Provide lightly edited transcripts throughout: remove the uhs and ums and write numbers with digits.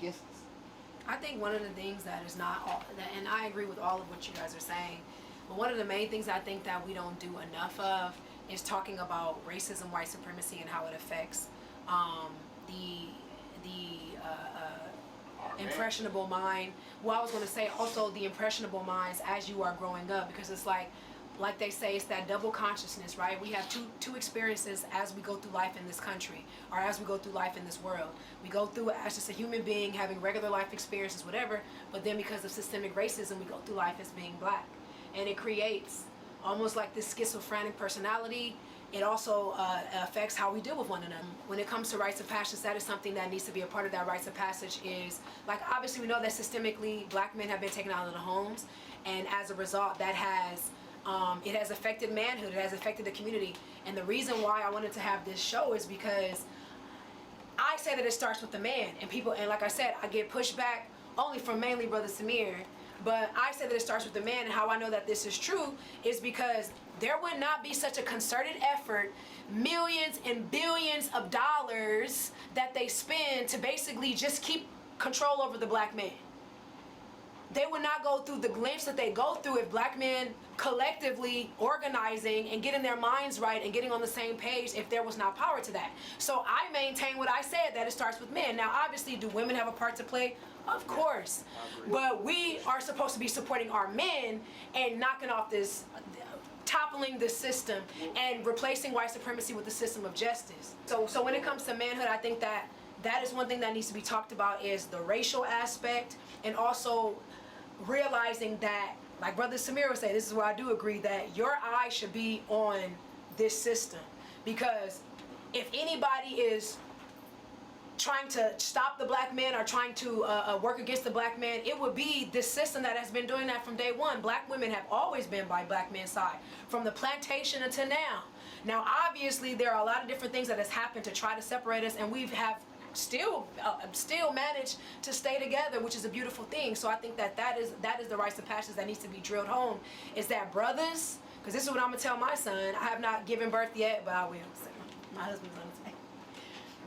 against us. I think one of the things that is not all, and I agree with all of what you guys are saying, but one of the main things I think that we don't do enough of is talking about racism, white supremacy, and how it affects the impressionable mind. Well, I was going to say also the impressionable minds as you are growing up, because it's like they say, it's that double consciousness, right? We have two experiences as we go through life in this country, or as we go through life in this world. We go through it as just a human being having regular life experiences, whatever, but then because of systemic racism, we go through life as being black. And it creates almost like this schizophrenic personality. It also affects how we deal with one another. When it comes to rites of passage, that is something that needs to be a part of that rites of passage. Is like, obviously we know that systemically black men have been taken out of the homes, and as a result that has it has affected manhood, it has affected the community. And the reason why I wanted to have this show is because I say that it starts with the man, and people, and like I said, I get pushback only from mainly Brother Samir, but I say that it starts with the man. And how I know that this is true is because there would not be such a concerted effort, millions and billions of dollars that they spend to basically just keep control over the black man. They would not go through the glimpse that they go through if black men collectively organizing and getting their minds right and getting on the same page, if there was not power to that. So I maintain what I said, that it starts with men. Now obviously, do women have a part to play? Of course. But we are supposed to be supporting our men and knocking off this, toppling the system and replacing white supremacy with the system of justice. So when it comes to manhood, I think that is one thing that needs to be talked about, is the racial aspect, and also realizing that, like Brother Samir would say, this is where I do agree, that your eye should be on this system. Because if anybody is trying to stop the black man or trying to work against the black man, it would be this system that has been doing that from day one. Black women have always been by black men's side, from the plantation until now. Now obviously there are a lot of different things that has happened to try to separate us, and we have still managed to stay together, which is a beautiful thing. So I think that is the rites of passage that needs to be drilled home, is that brothers, because this is what I'm gonna tell my son. I have not given birth yet, but I will. So my husband's on his way.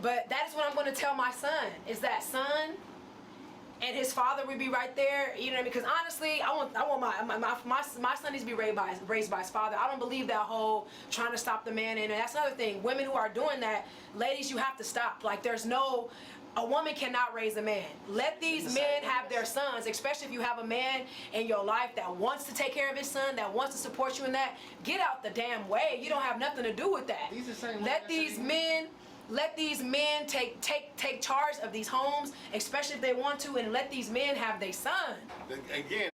But that is what I'm going to tell my son, is that son and his father would be right there, you know, because honestly, I want my son needs to be raised by his father. I don't believe that whole trying to stop the man, and that's another thing. Women who are doing that, ladies, you have to stop. Like, there's no, a woman cannot raise a man. Let these men have their sons, especially if you have a man in your life that wants to take care of his son, that wants to support you in that. Get out the damn way. You don't have nothing to do with that. Let these men take charge of these homes, especially if they want to, and let these men have their son. Again.